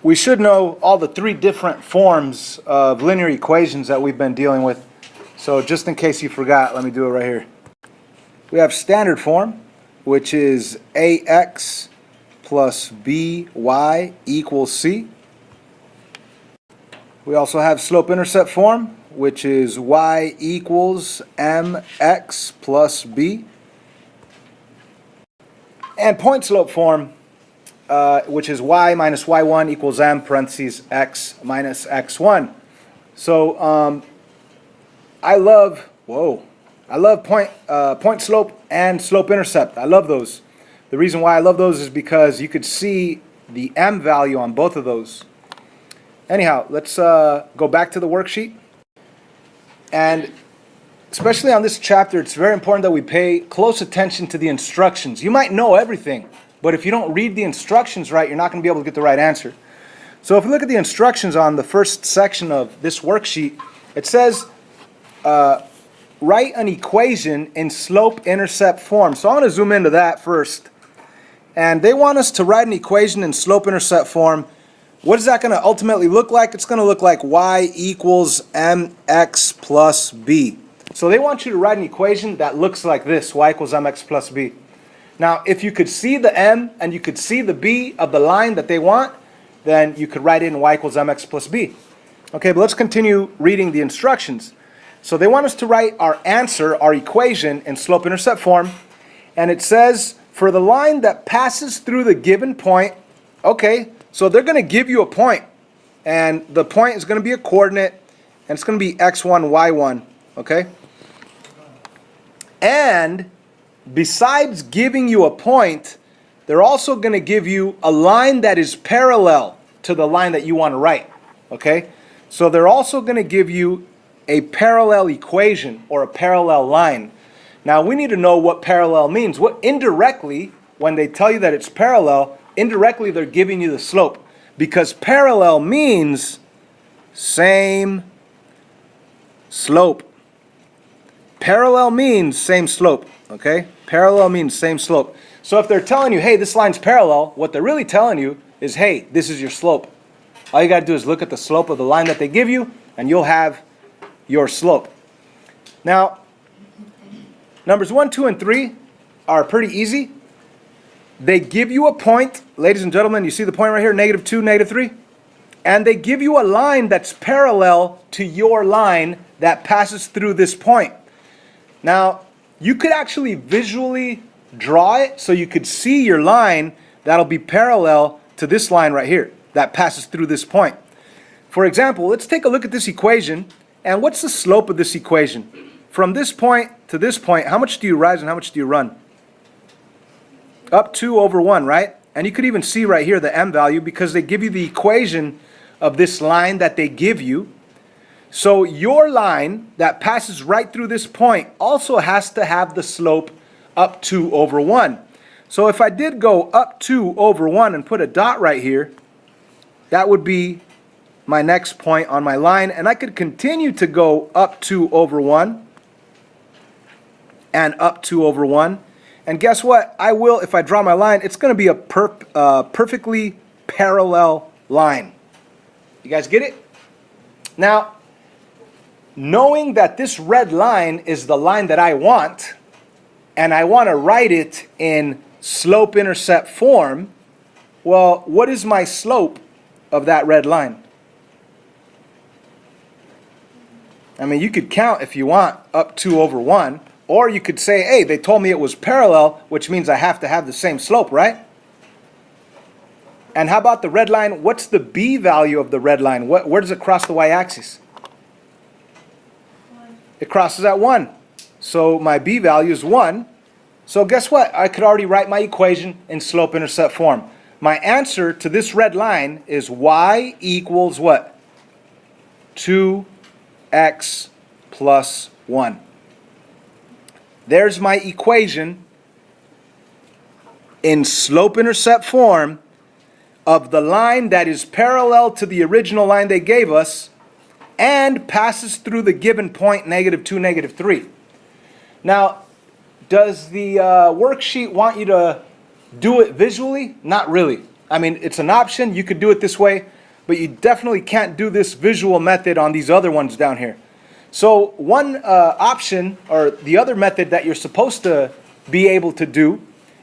we should know all the three different forms of linear equations that we've been dealing with. So just in case you forgot, let me do it right here. We have standard form, which is ax plus by equals c. We also have slope-intercept form, which is y equals mx plus b. And point slope form, which is y minus y1 equals m parentheses x minus x1. So I love point slope and slope intercept. I love those. The reason why I love those is because you could see the m value on both of those. Anyhow, let's go back to the worksheet. And especially on this chapter, it's very important that we pay close attention to the instructions. You might know everything, but if you don't read the instructions right, you're not going to be able to get the right answer. So if we look at the instructions on the first section of this worksheet, it says write an equation in slope-intercept form. So I'm going to zoom into that first. And they want us to write an equation in slope-intercept form. What is that going to ultimately look like? It's going to look like y equals mx plus b. So they want you to write an equation that looks like this, y equals mx plus b. Now, if you could see the m and you could see the b of the line that they want, then you could write in y equals mx plus b. Okay, but let's continue reading the instructions. So they want us to write our answer, our equation, in slope-intercept form. And it says, for the line that passes through the given point, okay, so they're going to give you a point. And the point is going to be a coordinate, and it's going to be x1, y1, okay? And besides giving you a point, they're also going to give you a line that is parallel to the line that you want to write, okay? So they're also going to give you a parallel equation or a parallel line. Now we need to know what parallel means. What indirectly, when they tell you that it's parallel, indirectly they're giving you the slope, because parallel means same slope. Parallel means same slope, okay? Parallel means same slope. So if they're telling you, hey, this line's parallel, what they're really telling you is, hey, this is your slope. All you got to do is look at the slope of the line that they give you, and you'll have your slope. Now, numbers 1, 2, and 3 are pretty easy. They give you a point, ladies and gentlemen, you see the point right here, -2, -3? And they give you a line that's parallel to your line that passes through this point. Now, you could actually visually draw it so you could see your line that'll be parallel to this line right here that passes through this point. For example, let's take a look at this equation. And what's the slope of this equation? From this point to this point, how much do you rise and how much do you run? Up 2 over 1, right? And you could even see right here the m value because they give you the equation of this line that they give you. So your line that passes right through this point also has to have the slope up 2 over 1. So if I did go up 2 over 1 and put a dot right here, that would be my next point on my line. And I could continue to go up 2 over 1 and up 2 over 1. And guess what? I will, if I draw my line, it's going to be a perfectly parallel line. You guys get it? Now, knowing that this red line is the line that I want, and I want to write it in slope-intercept form, well, what is my slope of that red line? I mean, you could count if you want up 2 over 1. Or you could say, hey, they told me it was parallel, which means I have to have the same slope, right? And how about the red line? What's the b value of the red line? Where does it cross the y-axis? 1. It crosses at 1. So my b value is 1. So guess what? I could already write my equation in slope-intercept form. My answer to this red line is y equals what? 2x plus 1. There's my equation in slope-intercept form of the line that is parallel to the original line they gave us and passes through the given point -2, -3. Now, does the worksheet want you to do it visually? Not really. I mean, it's an option. You could do it this way, but you definitely can't do this visual method on these other ones down here. So one option, or the other method that you're supposed to be able to do,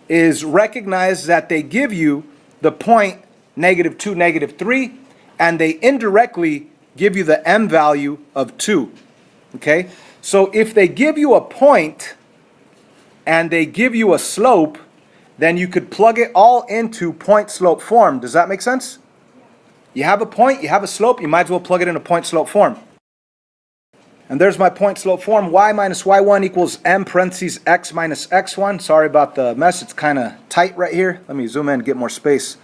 is recognize that they give you the point -2, -3, and they indirectly give you the m value of 2. Okay? So if they give you a point and they give you a slope, then you could plug it all into point-slope form. Does that make sense? You have a point, you have a slope, you might as well plug it in a point-slope form. And there's my point-slope form. Y minus y1 equals m parentheses x minus x1. Sorry about the mess. It's kind of tight right here. Let me zoom in and get more space.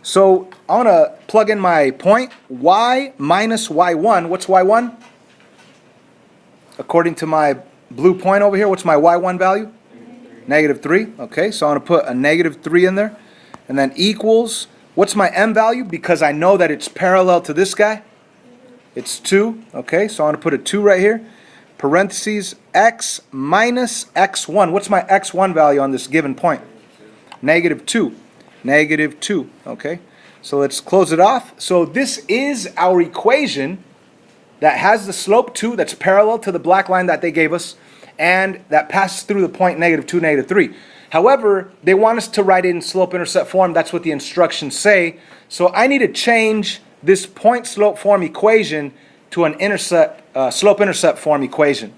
So I want to plug in my point. Y minus y1. What's y1? According to my blue point over here, what's my y1 value? -3. Okay, so I want to put a -3 in there. And then equals, what's my m value? Because I know that it's parallel to this guy. It's 2. Okay, so I want to put a 2 right here. Parentheses x minus x1. What's my x1 value on this given point? -2. -2. Okay, so let's close it off. So this is our equation that has the slope 2 that's parallel to the black line that they gave us, and that passes through the point -2, -3. However, they want us to write it in slope-intercept form. That's what the instructions say. So I need to change this point-slope form equation to an slope-intercept form equation.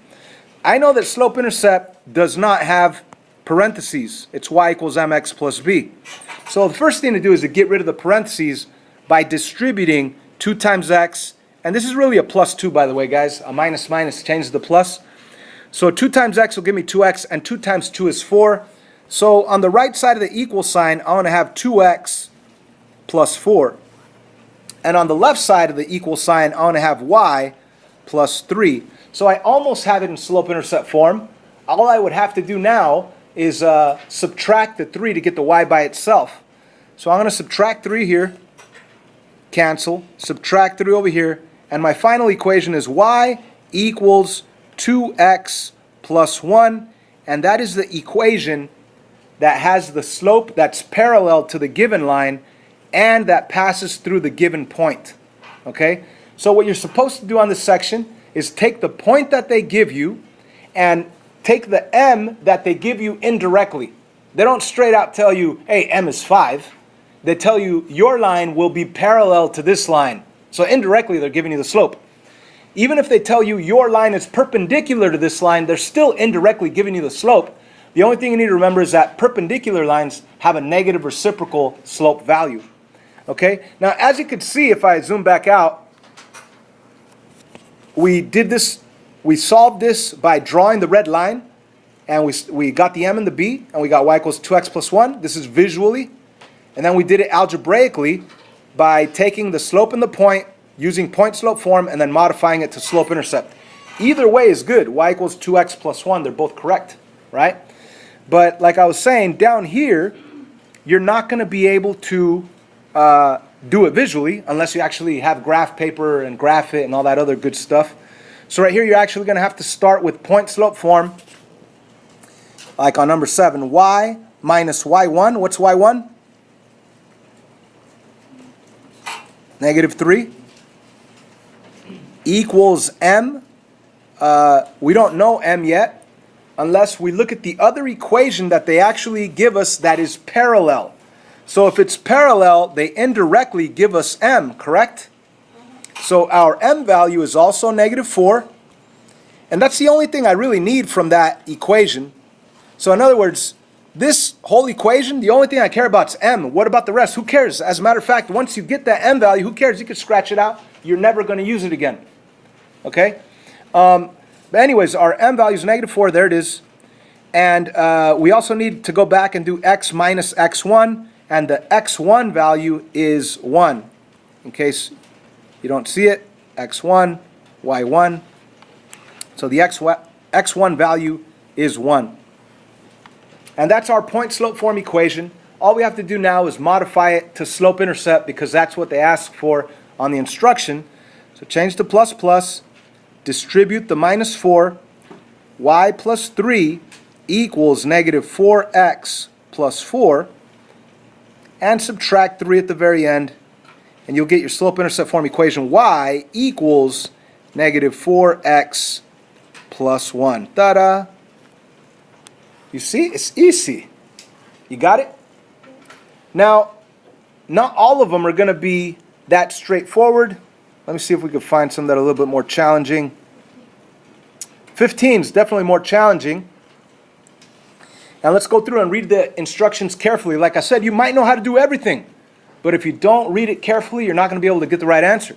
I know that slope-intercept does not have parentheses. It's y equals mx plus b. So the first thing to do is to get rid of the parentheses by distributing 2 times x, and this is really a +2, by the way, guys. A minus minus changes the plus. So 2 times x will give me 2x, and 2 times 2 is 4. So on the right side of the equal sign, I want to have 2x plus 4. And on the left side of the equal sign, I want to have y plus 3. So I almost have it in slope-intercept form. All I would have to do now is subtract the 3 to get the y by itself. So I'm going to subtract 3 here, cancel, subtract 3 over here, and my final equation is y equals 2x plus 1, and that is the equation that has the slope that's parallel to the given line and that passes through the given point. Okay? So what you're supposed to do on this section is take the point that they give you and take the m that they give you indirectly. They don't straight out tell you, hey, m is 5. They tell you your line will be parallel to this line. So indirectly they're giving you the slope. Even if they tell you your line is perpendicular to this line, they're still indirectly giving you the slope. The only thing you need to remember is that perpendicular lines have a negative reciprocal slope value. Okay? Now, as you can see, if I zoom back out, we solved this by drawing the red line, and we got the m and the b, and we got y equals 2x plus 1. This is visually. And then we did it algebraically by taking the slope and the point, using point-slope form, and then modifying it to slope-intercept. Either way is good. Y equals 2x plus 1. They're both correct, right? But like I was saying, down here, you're not going to be able to do it visually unless you actually have graph paper and graph it and all that other good stuff. So right here, you're actually going to have to start with point-slope form, like on number 7. Y minus y1. What's y1? -3. Equals m. We don't know m yet unless we look at the other equation that they actually give us that is parallel. So if it's parallel, they indirectly give us m, correct? So our m value is also -4. And that's the only thing I really need from that equation. So in other words, this whole equation, the only thing I care about is m. What about the rest? Who cares? As a matter of fact, once you get that m value, who cares? You can scratch it out. You're never going to use it again. Okay? But anyways, our m value is -4. There it is. And we also need to go back and do x minus x1. And the x1 value is 1. In case you don't see it, x1, y1. So the x1 value is 1. And that's our point-slope form equation. All we have to do now is modify it to slope-intercept because that's what they ask for on the instruction. So change to plus plus, distribute the -4, y plus 3 equals -4x plus 4. and subtract 3 at the very end, and you'll get your slope-intercept form equation. Y equals negative 4x plus 1. Ta-da! You see? It's easy. You got it? Now, not all of them are going to be that straightforward. Let me see if we can find some that are a little bit more challenging. 15 is definitely more challenging. Now let's go through and read the instructions carefully. Like I said, you might know how to do everything, but if you don't read it carefully, you're not going to be able to get the right answer.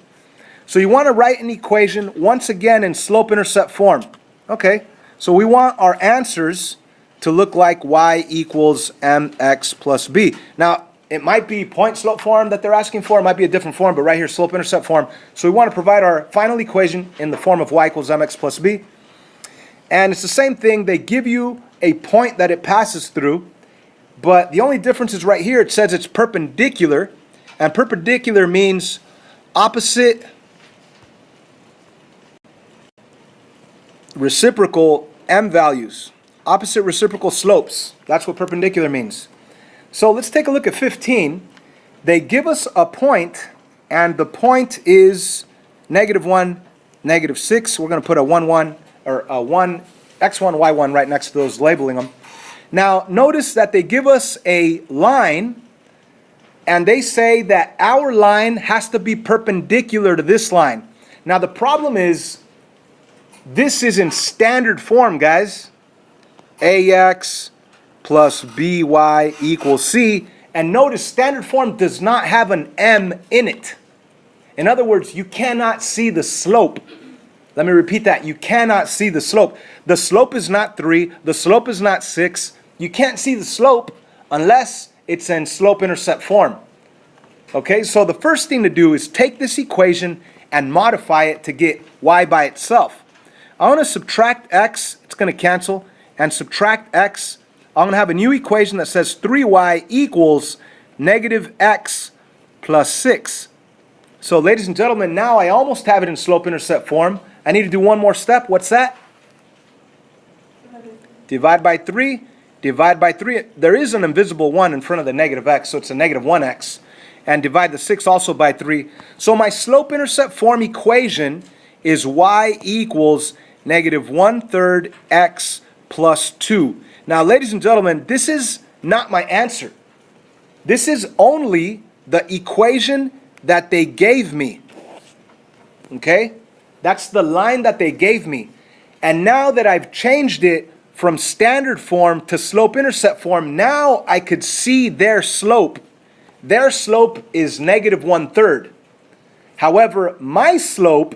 So you want to write an equation once again in slope-intercept form. Okay, so we want our answers to look like y equals mx plus b. Now, it might be point slope form that they're asking for. It might be a different form, but right here, slope-intercept form. So we want to provide our final equation in the form of y equals mx plus b. And it's the same thing. They give you a point that it passes through, but the only difference is right here. It says it's perpendicular, and perpendicular means opposite reciprocal m values, opposite reciprocal slopes. That's what perpendicular means. So let's take a look at 15. They give us a point, and the point is -1, -6. We're going to put a 1, 1, or a 1, x1, y1 right next to those, labeling them. Now, notice that they give us a line, and they say that our line has to be perpendicular to this line. Now, the problem is, this is in standard form, guys. AX plus BY equals C. And notice, standard form does not have an M in it. In other words, you cannot see the slope. Let me repeat that. You cannot see the slope. The slope is not 3. The slope is not 6. You can't see the slope unless it's in slope-intercept form. Okay, so the first thing to do is take this equation and modify it to get y by itself. I want to subtract x. It's going to cancel. And subtract x. I'm going to have a new equation that says 3y equals -x plus 6. So, ladies and gentlemen, now I almost have it in slope-intercept form. I need to do one more step. What's that? Divide by 3. Divide by 3. There is an invisible 1 in front of the -x, so it's a -1x. And divide the 6 also by 3. So my slope-intercept form equation is y equals -1/3 x plus 2. Now, ladies and gentlemen, this is not my answer. This is only the equation that they gave me. Okay? That's the line that they gave me. And now that I've changed it from standard form to slope-intercept form, now I could see their slope. Their slope is -1/3. However, my slope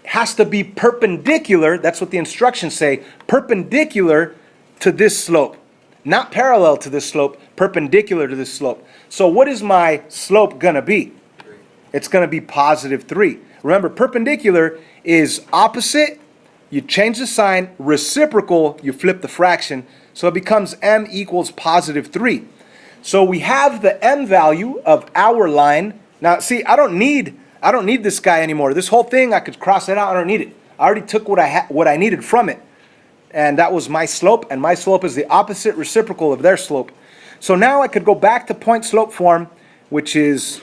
has to be perpendicular, that's what the instructions say, perpendicular to this slope. Not parallel to this slope, perpendicular to this slope. So what is my slope going to be? It's going to be +3. Remember, perpendicular is opposite, you change the sign, reciprocal, you flip the fraction, so it becomes m equals +3. So we have the m value of our line. Now, see, I don't need this guy anymore. This whole thing, I could cross it out. I don't need it. I already took what I needed from it. And that was my slope, and my slope is the opposite reciprocal of their slope. So now I could go back to point slope form, which is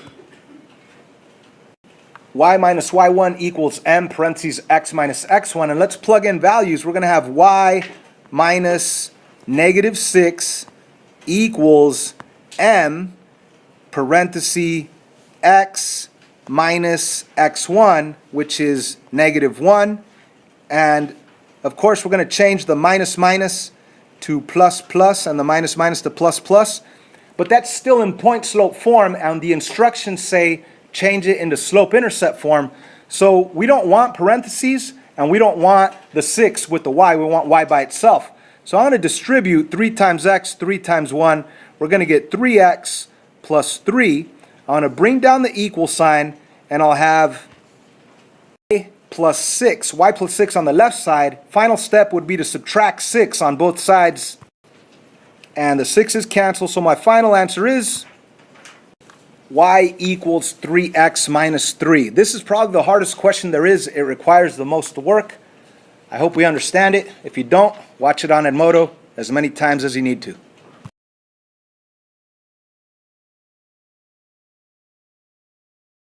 y minus y1 equals m parentheses x minus x1. And let's plug in values. We're going to have y minus -6 equals m parentheses x minus x1, which is -1. And of course, we're going to change the minus minus to plus plus and the minus minus to plus plus. But that's still in point slope form, and the instructions say change it into slope-intercept form. So we don't want parentheses, and we don't want the 6 with the y. We want y by itself. So I'm going to distribute 3 times x, 3 times 1. We're going to get 3x plus 3. I'm going to bring down the equal sign, and I'll have y plus 6. Y plus 6 on the left side. Final step would be to subtract 6 on both sides. And the 6's cancel, so my final answer is y equals 3x minus 3. This is probably the hardest question there is. It requires the most work. I hope we understand it. If you don't, watch it on Edmodo as many times as you need to.